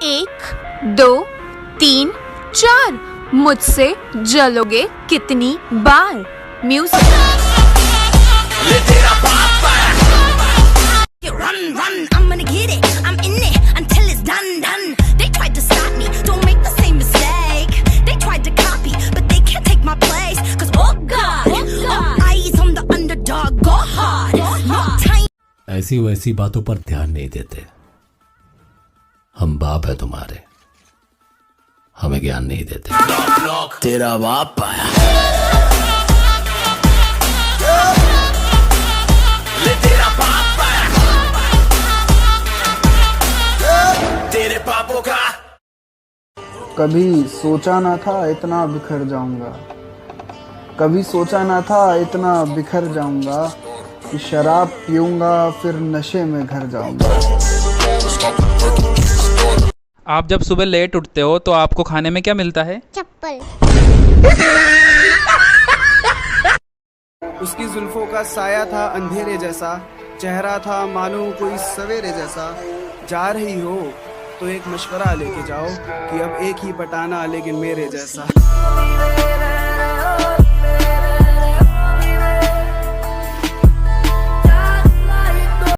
1 2 3 4 मुझसे जलोगे कितनी बार? Music. Run, run, I'm gonna get it. I'm in it until it's done, done. They tried to stop me, don't make the same mistake. They tried to copy, but they can't take my place. Cause oh God, all eyes on the underdog, go hard. No time. ऐसी वैसी बातों पर ध्यान नहीं देते। हम बाप है तुम्हारे, हमें ज्ञान नहीं देते। तेरा बाप आया। कभी सोचा ना था इतना बिखर जाऊंगा, कभी सोचा ना था इतना बिखर जाऊंगा कि शराब पीऊंगा फिर नशे में घर जाऊंगा। आप जब सुबह लेट उठते हो तो आपको खाने में क्या मिलता है? चप्पल। उसकी जुल्फों का साया था अंधेरे जैसा, चेहरा था मानो कोई सवेरे जैसा। जा रही हो तो एक मशवरा लेके जाओ कि अब एक ही पटाना लेकिन मेरे जैसा।